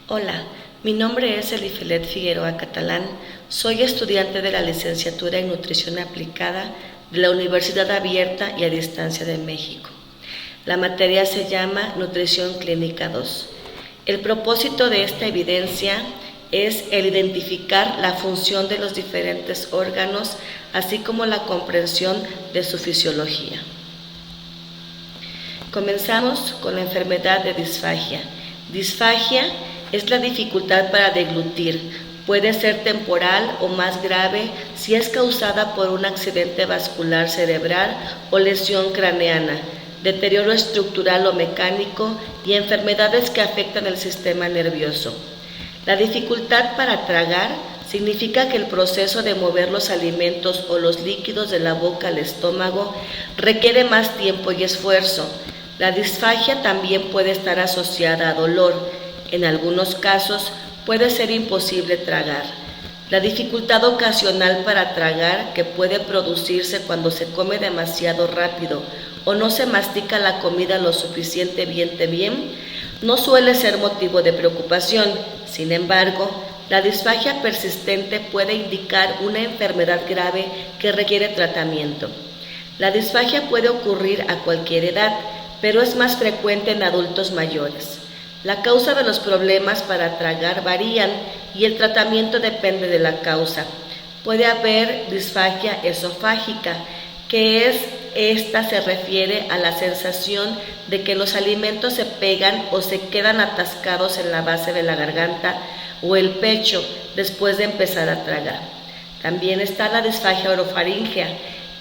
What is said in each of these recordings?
Hola, mi nombre es Elifelet Figueroa Catalán, soy estudiante de la licenciatura en Nutrición Aplicada de la Universidad Abierta y a Distancia de México. La materia se llama Nutrición Clínica 2. El propósito de esta evidencia es el identificar la función de los diferentes órganos, así como la comprensión de su fisiología. Comenzamos con la enfermedad de disfagia. Disfagia es la dificultad para deglutir. Puede ser temporal o más grave si es causada por un accidente vascular cerebral o lesión craneana, deterioro estructural o mecánico y enfermedades que afectan el sistema nervioso. La dificultad para tragar significa que el proceso de mover los alimentos o los líquidos de la boca al estómago requiere más tiempo y esfuerzo. La disfagia también puede estar asociada a dolor. En algunos casos puede ser imposible tragar. La dificultad ocasional para tragar, que puede producirse cuando se come demasiado rápido o no se mastica la comida lo suficientemente bien, no suele ser motivo de preocupación. Sin embargo, la disfagia persistente puede indicar una enfermedad grave que requiere tratamiento. La disfagia puede ocurrir a cualquier edad, pero es más frecuente en adultos mayores. La causa de los problemas para tragar varían y el tratamiento depende de la causa. Puede haber disfagia esofágica, esta se refiere a la sensación de que los alimentos se pegan o se quedan atascados en la base de la garganta o el pecho después de empezar a tragar. También está la disfagia orofaríngea.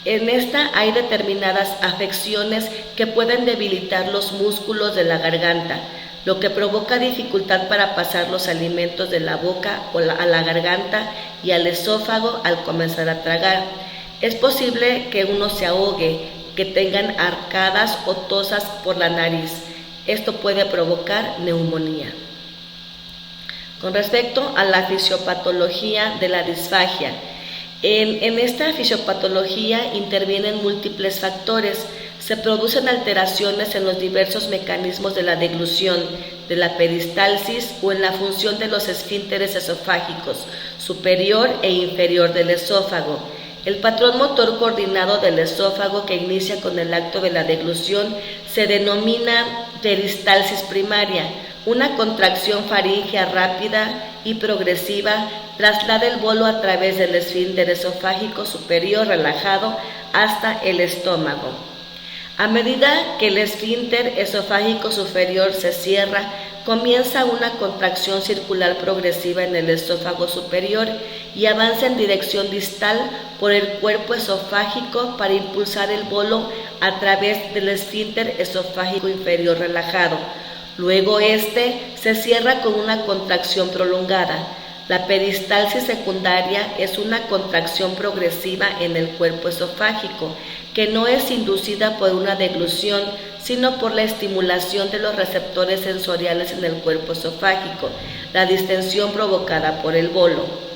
En esta hay determinadas afecciones que pueden debilitar los músculos de la garganta, lo que provoca dificultad para pasar los alimentos de la boca a la garganta y al esófago al comenzar a tragar. Es posible que uno se ahogue, que tengan arcadas o tosas por la nariz. Esto puede provocar neumonía. Con respecto a la fisiopatología de la disfagia, en esta fisiopatología intervienen múltiples factores. Se producen alteraciones en los diversos mecanismos de la deglución, de la peristalsis o en la función de los esfínteres esofágicos, superior e inferior del esófago. El patrón motor coordinado del esófago que inicia con el acto de la deglución se denomina peristalsis primaria. Una contracción faríngea rápida y progresiva traslada el bolo a través del esfínter esofágico superior relajado hasta el estómago. A medida que el esfínter esofágico superior se cierra, comienza una contracción circular progresiva en el esófago superior y avanza en dirección distal por el cuerpo esofágico para impulsar el bolo a través del esfínter esofágico inferior relajado. Luego este se cierra con una contracción prolongada. La peristalsis secundaria es una contracción progresiva en el cuerpo esofágico, que no es inducida por una deglución, sino por la estimulación de los receptores sensoriales en el cuerpo esofágico, la distensión provocada por el bolo.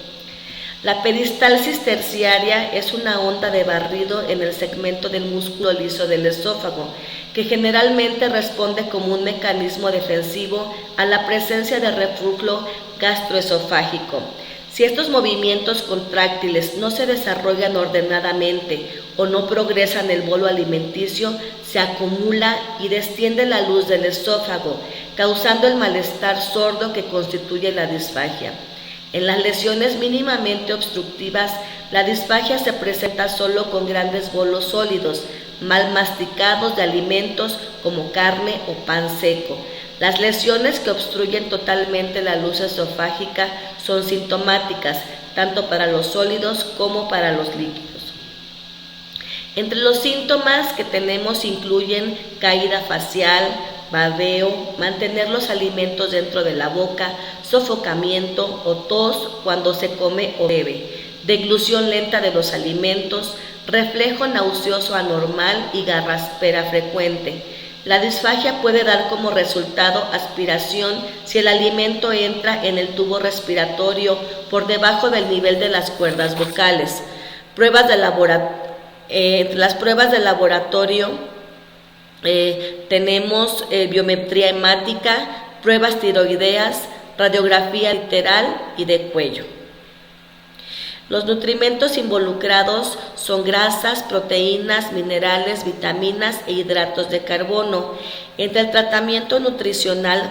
La peristalsis terciaria es una onda de barrido en el segmento del músculo liso del esófago, que generalmente responde como un mecanismo defensivo a la presencia de reflujo gastroesofágico. Si estos movimientos contráctiles no se desarrollan ordenadamente o no progresan el bolo alimenticio, se acumula y desciende la luz del esófago, causando el malestar sordo que constituye la disfagia. En las lesiones mínimamente obstructivas, la disfagia se presenta solo con grandes bolos sólidos, mal masticados de alimentos como carne o pan seco. Las lesiones que obstruyen totalmente la luz esofágica son sintomáticas, tanto para los sólidos como para los líquidos. Entre los síntomas que tenemos incluyen caída facial, babeo, mantener los alimentos dentro de la boca, sofocamiento o tos cuando se come o bebe, deglución lenta de los alimentos, reflejo nauseoso anormal y garraspera frecuente. La disfagia puede dar como resultado aspiración si el alimento entra en el tubo respiratorio por debajo del nivel de las cuerdas vocales. Las pruebas de laboratorio tenemos biometría hemática, pruebas tiroideas, radiografía literal y de cuello. Los nutrimentos involucrados son grasas, proteínas, minerales, vitaminas e hidratos de carbono. Entre el tratamiento nutricional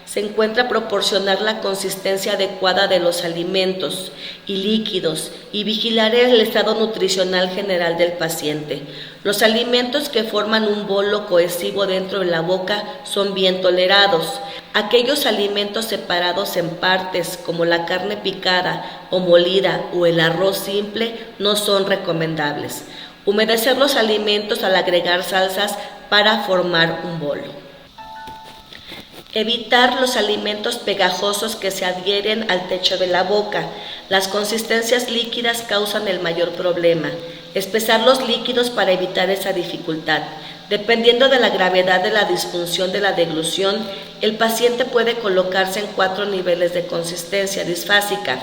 se encuentra proporcionar la consistencia adecuada de los alimentos y líquidos y vigilar el estado nutricional general del paciente. Los alimentos que forman un bolo cohesivo dentro de la boca son bien tolerados. Aquellos alimentos separados en partes, como la carne picada o molida o el arroz simple, no son recomendables. Humedecer los alimentos al agregar salsas para formar un bolo. Evitar los alimentos pegajosos que se adhieren al techo de la boca. Las consistencias líquidas causan el mayor problema. Espesar los líquidos para evitar esa dificultad. Dependiendo de la gravedad de la disfunción de la deglución, el paciente puede colocarse en 4 niveles de consistencia disfásica.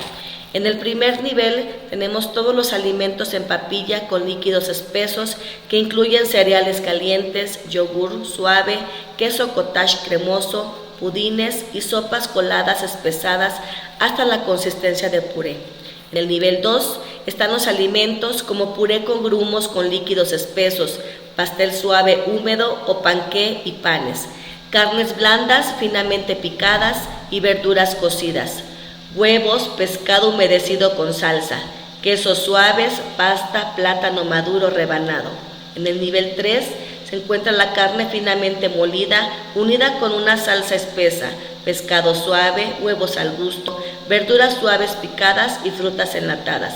En el primer nivel tenemos todos los alimentos en papilla con líquidos espesos que incluyen cereales calientes, yogur suave, queso cottage cremoso, pudines y sopas coladas espesadas hasta la consistencia de puré. En el nivel 2 están los alimentos como puré con grumos con líquidos espesos, pastel suave húmedo o panqué y panes, carnes blandas finamente picadas y verduras cocidas, huevos, pescado humedecido con salsa, quesos suaves, pasta, plátano maduro rebanado. En el nivel 3 se encuentra la carne finamente molida, unida con una salsa espesa, pescado suave, huevos al gusto, verduras suaves picadas y frutas enlatadas.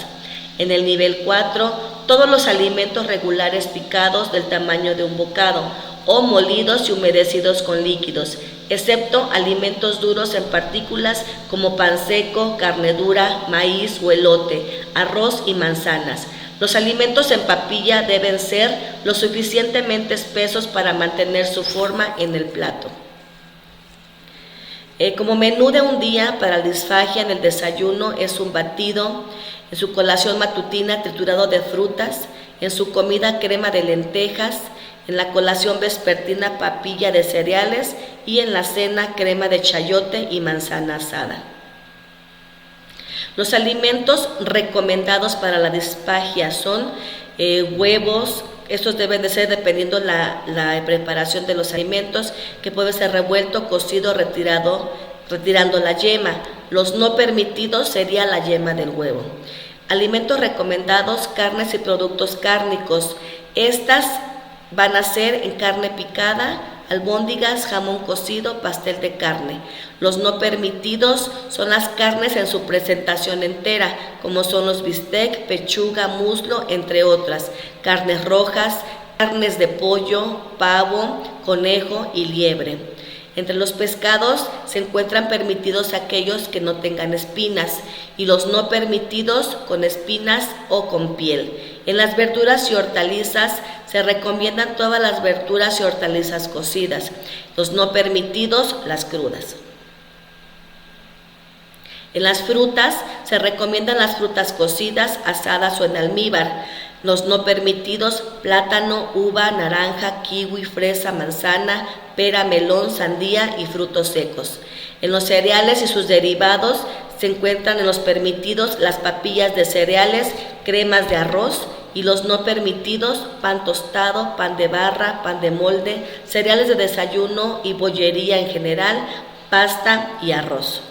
En el nivel 4, todos los alimentos regulares picados del tamaño de un bocado, o molidos y humedecidos con líquidos, excepto alimentos duros en partículas como pan seco, carne dura, maíz o elote, arroz y manzanas. Los alimentos en papilla deben ser lo suficientemente espesos para mantener su forma en el plato. Como menú de un día para la disfagia en el desayuno es un batido, en su colación matutina triturado de frutas, en su comida crema de lentejas, en la colación vespertina papilla de cereales y en la cena crema de chayote y manzana asada. Los alimentos recomendados para la disfagia son huevos. Estos deben de ser dependiendo la preparación de los alimentos, que puede ser revuelto, cocido, retirando la yema. Los no permitidos sería la yema del huevo. Alimentos recomendados, carnes y productos cárnicos. Estas van a ser en carne picada, albóndigas, jamón cocido, pastel de carne. Los no permitidos son las carnes en su presentación entera, como son los bistec, pechuga, muslo, entre otras, carnes rojas, carnes de pollo, pavo, conejo y liebre. Entre los pescados se encuentran permitidos aquellos que no tengan espinas y los no permitidos con espinas o con piel. En las verduras y hortalizas se recomiendan todas las verduras y hortalizas cocidas, los no permitidos las crudas. En las frutas se recomiendan las frutas cocidas, asadas o en almíbar. Los no permitidos, plátano, uva, naranja, kiwi, fresa, manzana, pera, melón, sandía y frutos secos. En los cereales y sus derivados se encuentran en los permitidos las papillas de cereales, cremas de arroz, y los no permitidos, pan tostado, pan de barra, pan de molde, cereales de desayuno y bollería en general, pasta y arroz.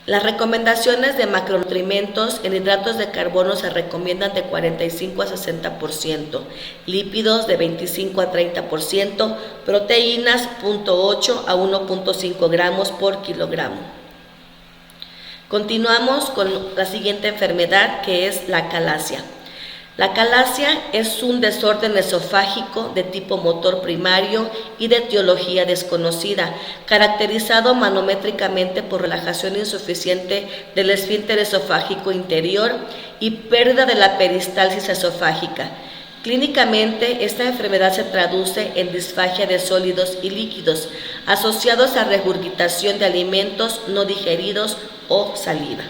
Las recomendaciones de macronutrientes en hidratos de carbono se recomiendan de 45 a 60%, lípidos de 25 a 30%, proteínas 0.8 a 1.5 gramos por kilogramo. Continuamos con la siguiente enfermedad, que es la acalasia. La acalasia es un desorden esofágico de tipo motor primario y de etiología desconocida, caracterizado manométricamente por relajación insuficiente del esfínter esofágico interior y pérdida de la peristalsis esofágica. Clínicamente, esta enfermedad se traduce en disfagia de sólidos y líquidos, asociados a regurgitación de alimentos no digeridos o saliva.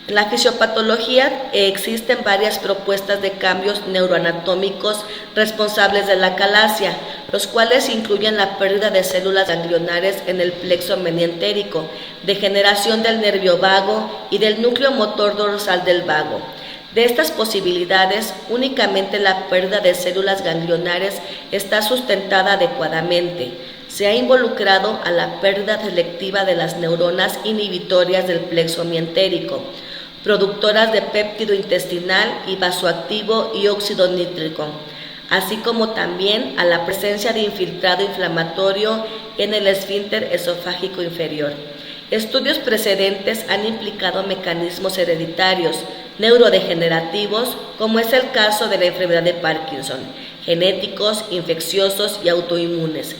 En la fisiopatología existen varias propuestas de cambios neuroanatómicos responsables de la acalasia. los cuales incluyen la pérdida de células ganglionares en el plexo menientérico, degeneración del nervio vago y del núcleo motor dorsal del vago. De estas posibilidades, únicamente la pérdida de células ganglionares está sustentada adecuadamente. Se ha involucrado a la pérdida selectiva de las neuronas inhibitorias del plexo mientérico, productoras de péptido intestinal y vasoactivo y óxido nítrico, así como también a la presencia de infiltrado inflamatorio en el esfínter esofágico inferior. Estudios precedentes han implicado mecanismos hereditarios, neurodegenerativos, como es el caso de la enfermedad de Parkinson, genéticos, infecciosos y autoinmunes.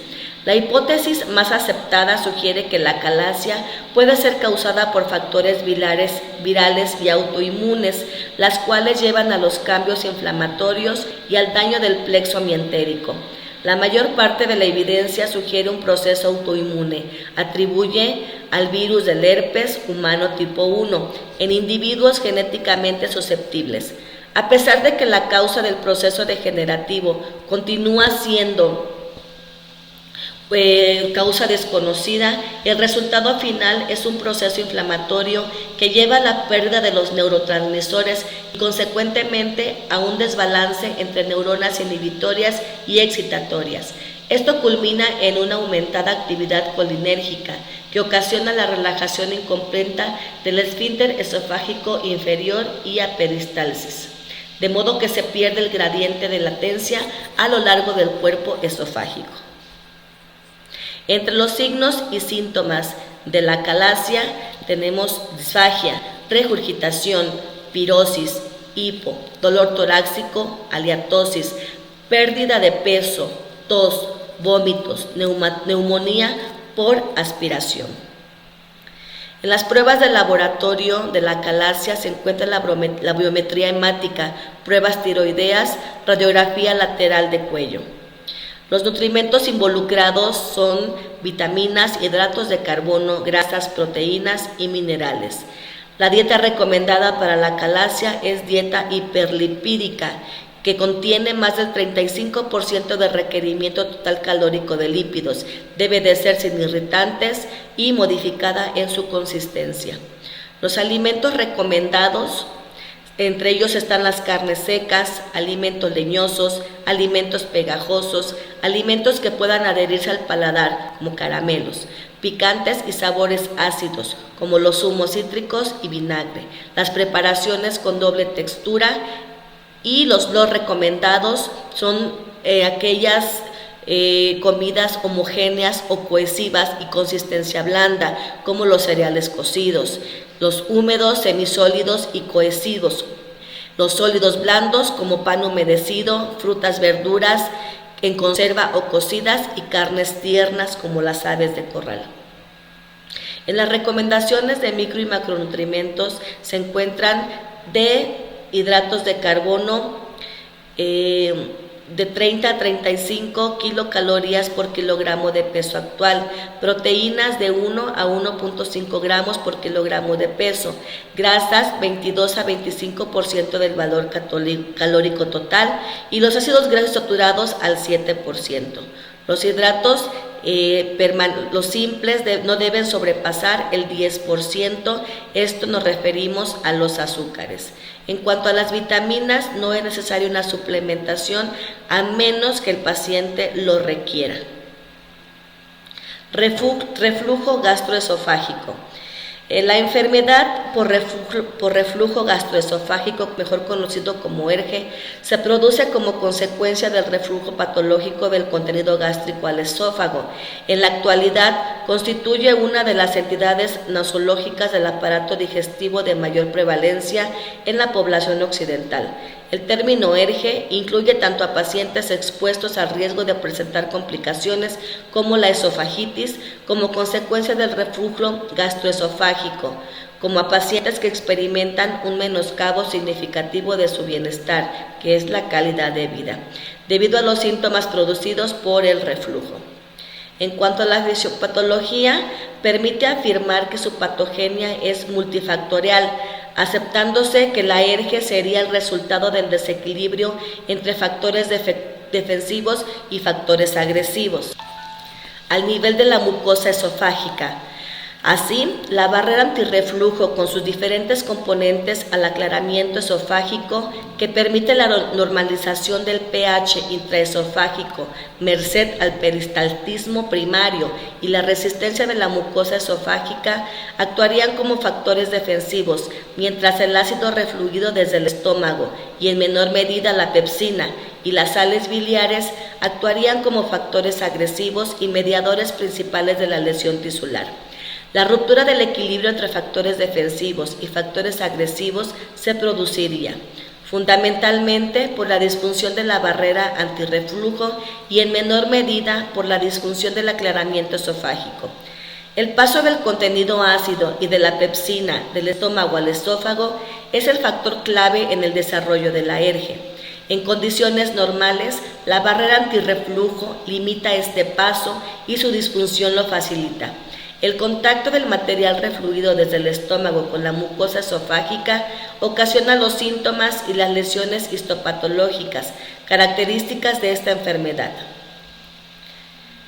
La hipótesis más aceptada sugiere que la acalasia puede ser causada por factores virales y autoinmunes, las cuales llevan a los cambios inflamatorios y al daño del plexo mientérico. La mayor parte de la evidencia sugiere un proceso autoinmune, atribuye al virus del herpes humano tipo 1 en individuos genéticamente susceptibles. A pesar de que la causa del proceso degenerativo continúa siendo causa desconocida, el resultado final es un proceso inflamatorio que lleva a la pérdida de los neurotransmisores y consecuentemente a un desbalance entre neuronas inhibitorias y excitatorias. Esto culmina en una aumentada actividad colinérgica que ocasiona la relajación incompleta del esfínter esofágico inferior y aperistalsis, de modo que se pierde el gradiente de latencia a lo largo del cuerpo esofágico. Entre los signos y síntomas de la acalasia tenemos disfagia, regurgitación, pirosis, hipo, dolor torácico, haliatosis, pérdida de peso, tos, vómitos, neumonía por aspiración. En las pruebas de laboratorio de la acalasia se encuentra la biometría hemática, pruebas tiroideas, radiografía lateral de cuello. Los nutrimentos involucrados son vitaminas, hidratos de carbono, grasas, proteínas y minerales. La dieta recomendada para la acalasia es dieta hiperlipídica, que contiene más del 35% del requerimiento total calórico de lípidos. Debe de ser sin irritantes y modificada en su consistencia. Los alimentos recomendados, entre ellos están las carnes secas, alimentos leñosos, alimentos pegajosos, alimentos que puedan adherirse al paladar, como caramelos, picantes y sabores ácidos, como los zumos cítricos y vinagre, las preparaciones con doble textura y los recomendados son aquellas comidas homogéneas o cohesivas y consistencia blanda, como los cereales cocidos, los húmedos, semisólidos y cohesivos, los sólidos blandos como pan humedecido, frutas, verduras en conserva o cocidas y carnes tiernas como las aves de corral. En las recomendaciones de micro y macronutrientes se encuentran de hidratos de carbono de 30 a 35 kilocalorías por kilogramo de peso actual, proteínas de 1 a 1.5 gramos por kilogramo de peso, grasas 22 a 25% del valor calórico total y los ácidos grasos saturados al 7%. Los hidratos los simples no deben sobrepasar el 10%, esto nos referimos a los azúcares. En cuanto a las vitaminas, no es necesaria una suplementación a menos que el paciente lo requiera. Reflujo gastroesofágico. La enfermedad por reflujo gastroesofágico, mejor conocido como ERGE, se produce como consecuencia del reflujo patológico del contenido gástrico al esófago. En la actualidad, constituye una de las entidades nosológicas del aparato digestivo de mayor prevalencia en la población occidental. El término ERGE incluye tanto a pacientes expuestos al riesgo de presentar complicaciones como la esofagitis, como consecuencia del reflujo gastroesofágico, como a pacientes que experimentan un menoscabo significativo de su bienestar, que es la calidad de vida, debido a los síntomas producidos por el reflujo. En cuanto a la fisiopatología, permite afirmar que su patogenia es multifactorial, aceptándose que la ERGE sería el resultado del desequilibrio entre factores defensivos y factores agresivos. Al nivel de la mucosa esofágica. Así, la barrera antirreflujo con sus diferentes componentes al aclaramiento esofágico que permite la normalización del pH intraesofágico, merced al peristaltismo primario y la resistencia de la mucosa esofágica, actuarían como factores defensivos, mientras el ácido refluido desde el estómago y en menor medida la pepsina y las sales biliares actuarían como factores agresivos y mediadores principales de la lesión tisular. La ruptura del equilibrio entre factores defensivos y factores agresivos se produciría fundamentalmente por la disfunción de la barrera antirreflujo y en menor medida por la disfunción del aclaramiento esofágico. El paso del contenido ácido y de la pepsina del estómago al esófago es el factor clave en el desarrollo de la alergia. En condiciones normales, la barrera antirreflujo limita este paso y su disfunción lo facilita. El contacto del material refluido desde el estómago con la mucosa esofágica ocasiona los síntomas y las lesiones histopatológicas características de esta enfermedad.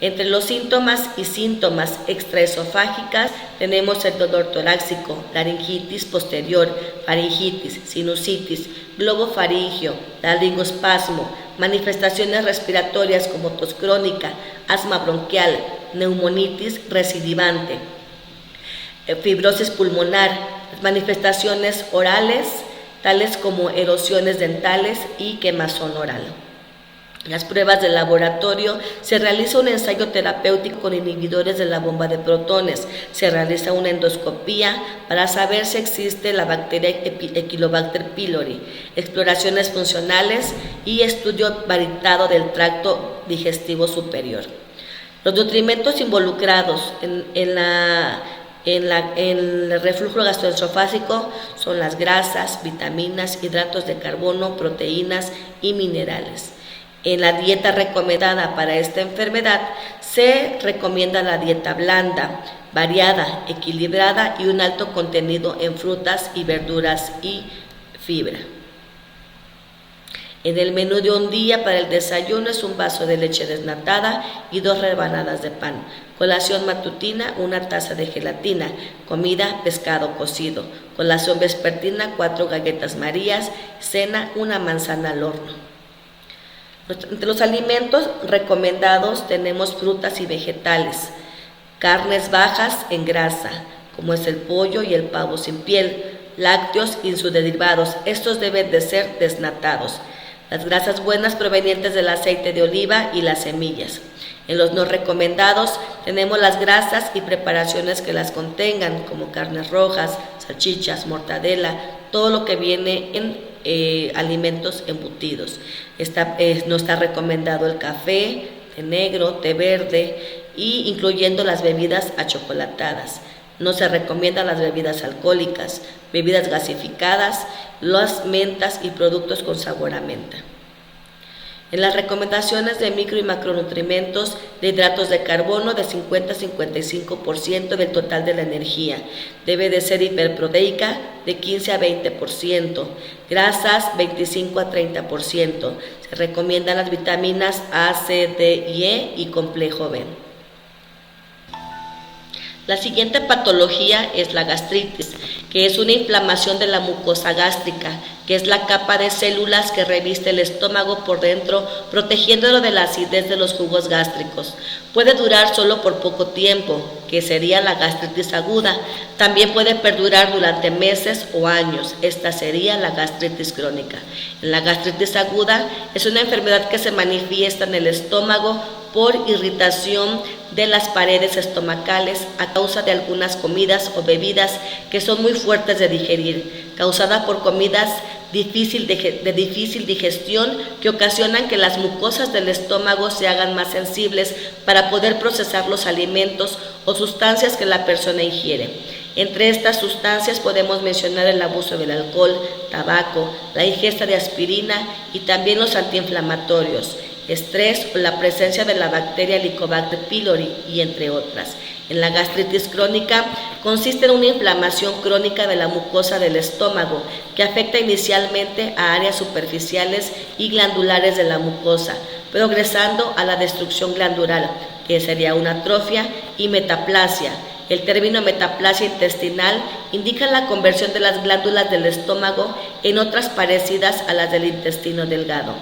Entre los síntomas y síntomas extraesofágicas tenemos el dolor torácico, laringitis posterior, faringitis, sinusitis, globo faríngeo, laringoespasmo, manifestaciones respiratorias como tos crónica, asma bronquial, neumonitis recidivante, fibrosis pulmonar, manifestaciones orales tales como erosiones dentales y quemazón oral. Las pruebas de laboratorio: se realiza un ensayo terapéutico con inhibidores de la bomba de protones, se realiza una endoscopía para saber si existe la bacteria Helicobacter pylori, exploraciones funcionales y estudio varitado del tracto digestivo superior. Los nutrimentos involucrados en el reflujo gastroesofágico son las grasas, vitaminas, hidratos de carbono, proteínas y minerales. En la dieta recomendada para esta enfermedad se recomienda la dieta blanda, variada, equilibrada y un alto contenido en frutas y verduras y fibra. En el menú de un día para el desayuno es un vaso de leche desnatada y 2 rebanadas de pan. Colación matutina, 1 taza de gelatina. Comida, pescado cocido. Colación vespertina, 4 galletas marías. Cena, 1 manzana al horno. Entre los alimentos recomendados tenemos frutas y vegetales, carnes bajas en grasa, como es el pollo y el pavo sin piel, lácteos y sus derivados, estos deben de ser desnatados, las grasas buenas provenientes del aceite de oliva y las semillas. En los no recomendados tenemos las grasas y preparaciones que las contengan, como carnes rojas, salchichas, mortadela, todo lo que viene en alimentos embutidos. No está recomendado el café, té negro, té verde, y incluyendo las bebidas achocolatadas. No se recomiendan las bebidas alcohólicas, bebidas gasificadas, las mentas y productos con sabor a menta. En las recomendaciones de micro y macronutrimentos, de hidratos de carbono de 50 a 55% del total de la energía. Debe de ser hiperproteica de 15 a 20%, grasas 25 a 30%. Se recomiendan las vitaminas A, C, D y E y complejo B. La siguiente patología es la gastritis, que es una inflamación de la mucosa gástrica, que es la capa de células que reviste el estómago por dentro, protegiéndolo de la acidez de los jugos gástricos. Puede durar solo por poco tiempo, que sería la gastritis aguda. También puede perdurar durante meses o años. Esta sería la gastritis crónica. La gastritis aguda es una enfermedad que se manifiesta en el estómago por irritación de las paredes estomacales a causa de algunas comidas o bebidas que son muy fuertes de digerir, causada por comidas de difícil digestión que ocasionan que las mucosas del estómago se hagan más sensibles para poder procesar los alimentos o sustancias que la persona ingiere. Entre estas sustancias podemos mencionar el abuso del alcohol, tabaco, la ingesta de aspirina y también los antiinflamatorios, estrés o la presencia de la bacteria Helicobacter pylori y entre otras. En la gastritis crónica consiste en una inflamación crónica de la mucosa del estómago que afecta inicialmente a áreas superficiales y glandulares de la mucosa, progresando a la destrucción glandular, que sería una atrofia, y metaplasia. El término metaplasia intestinal indica la conversión de las glándulas del estómago en otras parecidas a las del intestino delgado.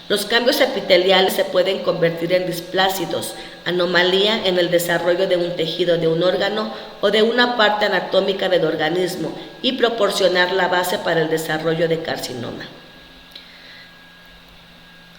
Los cambios epiteliales se pueden convertir en displásidos, anomalía en el desarrollo de un tejido de un órgano o de una parte anatómica del organismo y proporcionar la base para el desarrollo de carcinoma.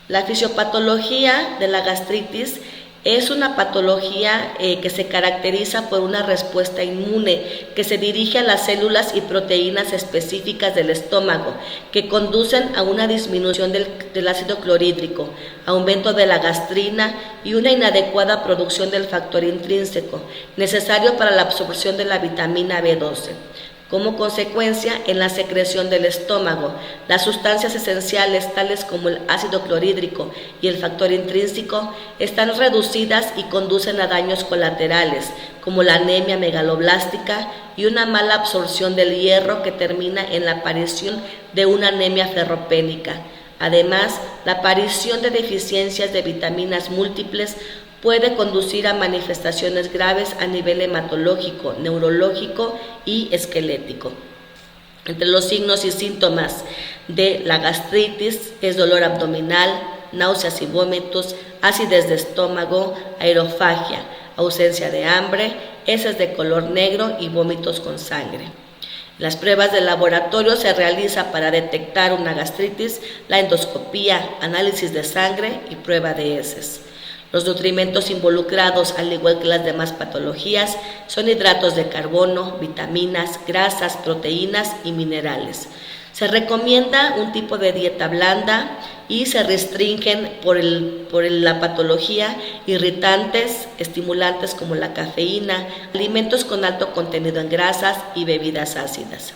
La fisiopatología de la gastritis es una patología que se caracteriza por una respuesta inmune que se dirige a las células y proteínas específicas del estómago, que conducen a una disminución del ácido clorhídrico, aumento de la gastrina y una inadecuada producción del factor intrínseco, necesario para la absorción de la vitamina B12. Como consecuencia, en la secreción del estómago, las sustancias esenciales tales como el ácido clorhídrico y el factor intrínseco están reducidas y conducen a daños colaterales, como la anemia megaloblástica y una mala absorción del hierro que termina en la aparición de una anemia ferropénica. Además, la aparición de deficiencias de vitaminas múltiples puede conducir a manifestaciones graves a nivel hematológico, neurológico y esquelético. Entre los signos y síntomas de la gastritis es dolor abdominal, náuseas y vómitos, acidez de estómago, aerofagia, ausencia de hambre, heces de color negro y vómitos con sangre. Las pruebas de laboratorio se realiza para detectar una gastritis, la endoscopía, análisis de sangre y prueba de heces. Los nutrimentos involucrados, al igual que las demás patologías, son hidratos de carbono, vitaminas, grasas, proteínas y minerales. Se recomienda un tipo de dieta blanda y se restringen por la patología irritantes, estimulantes como la cafeína, alimentos con alto contenido en grasas y bebidas ácidas.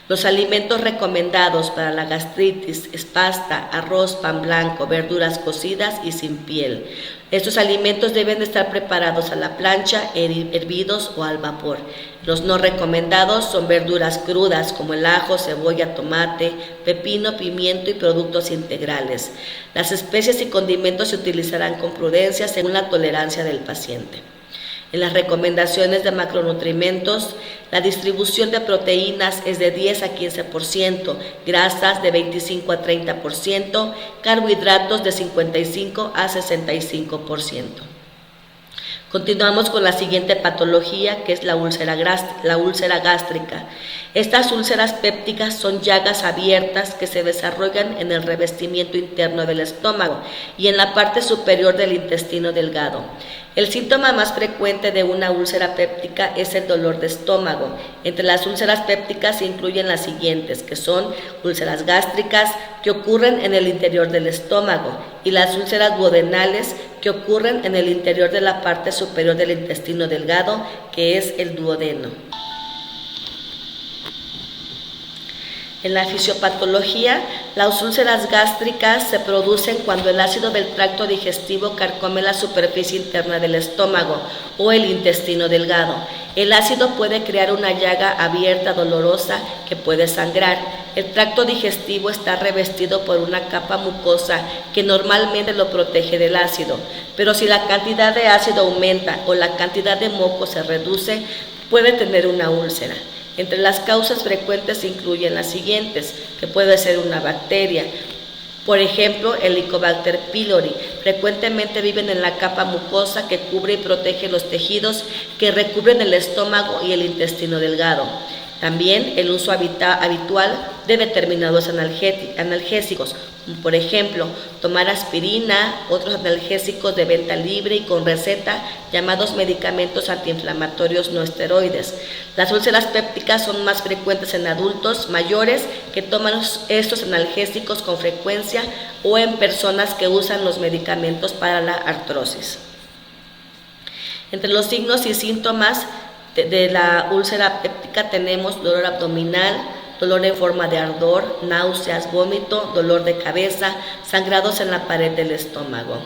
Los alimentos recomendados para la gastritis es pasta, arroz, pan blanco, verduras cocidas y sin piel. Estos alimentos deben estar preparados a la plancha, hervidos o al vapor. Los no recomendados son verduras crudas como el ajo, cebolla, tomate, pepino, pimiento y productos integrales. Las especies y condimentos se utilizarán con prudencia según la tolerancia del paciente. En las recomendaciones de macronutrimentos, la distribución de proteínas es de 10 a 15%, grasas de 25 a 30%, carbohidratos de 55 a 65%. Continuamos con la siguiente patología, que es la úlcera gástrica. Estas úlceras pépticas son llagas abiertas que se desarrollan en el revestimiento interno del estómago y en la parte superior del intestino delgado. El síntoma más frecuente de una úlcera péptica es el dolor de estómago. Entre las úlceras pépticas se incluyen las siguientes, que son úlceras gástricas, que ocurren en el interior del estómago, y las úlceras duodenales, que ocurren en el interior de la parte superior del intestino delgado, que es el duodeno. En la fisiopatología, las úlceras gástricas se producen cuando el ácido del tracto digestivo carcome la superficie interna del estómago o el intestino delgado. El ácido puede crear una llaga abierta dolorosa que puede sangrar. El tracto digestivo está revestido por una capa mucosa que normalmente lo protege del ácido, pero si la cantidad de ácido aumenta o la cantidad de moco se reduce, puede tener una úlcera. Entre las causas frecuentes se incluyen las siguientes, que puede ser una bacteria. Por ejemplo, el Helicobacter pylori frecuentemente viven en la capa mucosa que cubre y protege los tejidos que recubren el estómago y el intestino delgado. También el uso habitual de determinados analgésicos, como por ejemplo, tomar aspirina, otros analgésicos de venta libre y con receta, llamados medicamentos antiinflamatorios no esteroides. Las úlceras pépticas son más frecuentes en adultos mayores que toman estos analgésicos con frecuencia o en personas que usan los medicamentos para la artrosis. Entre los signos y síntomas de la úlcera péptica tenemos dolor abdominal, dolor en forma de ardor, náuseas, vómito, dolor de cabeza, sangrados en la pared del estómago.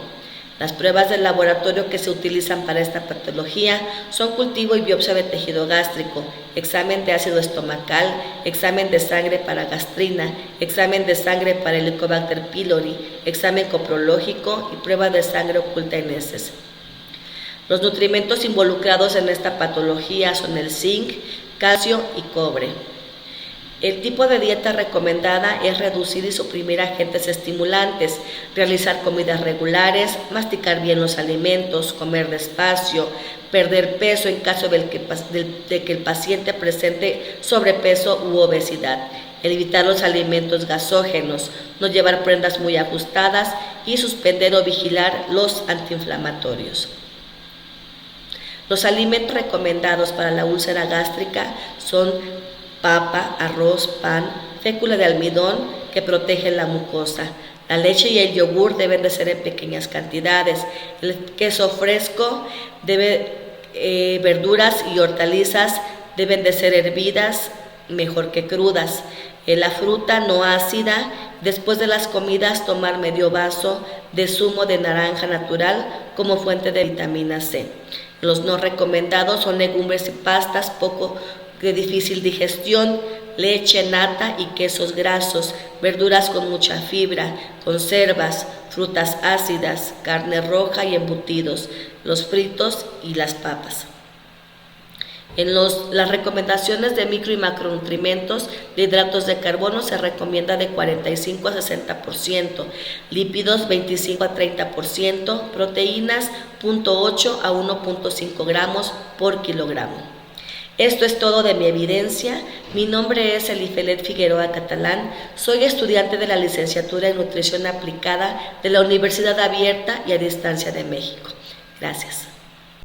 Las pruebas del laboratorio que se utilizan para esta patología son cultivo y biopsia de tejido gástrico, examen de ácido estomacal, examen de sangre para gastrina, examen de sangre para Helicobacter pylori, examen coprológico y prueba de sangre oculta en heces. Los nutrimentos involucrados en esta patología son el zinc, calcio y cobre. El tipo de dieta recomendada es reducir y suprimir agentes estimulantes, realizar comidas regulares, masticar bien los alimentos, comer despacio, perder peso en caso de que el paciente presente sobrepeso u obesidad, evitar los alimentos gasógenos, no llevar prendas muy ajustadas y suspender o vigilar los antiinflamatorios. Los alimentos recomendados para la úlcera gástrica son papa, arroz, pan, fécula de almidón que protege la mucosa. La leche y el yogur deben de ser en pequeñas cantidades. El queso fresco verduras y hortalizas deben de ser hervidas mejor que crudas. La fruta no ácida, después de las comidas tomar medio vaso de zumo de naranja natural como fuente de vitamina C. Los no recomendados son legumbres y pastas poco de difícil digestión, leche, nata y quesos grasos, verduras con mucha fibra, conservas, frutas ácidas, carne roja y embutidos, los fritos y las papas. En las recomendaciones de micro y macronutrientes de hidratos de carbono se recomienda de 45 a 60%, lípidos 25 a 30%, proteínas 0.8 a 1.5 gramos por kilogramo. Esto es todo de mi evidencia. Mi nombre es Elifelet Figueroa Catalán. Soy estudiante de la licenciatura en Nutrición Aplicada de la Universidad Abierta y a Distancia de México. Gracias.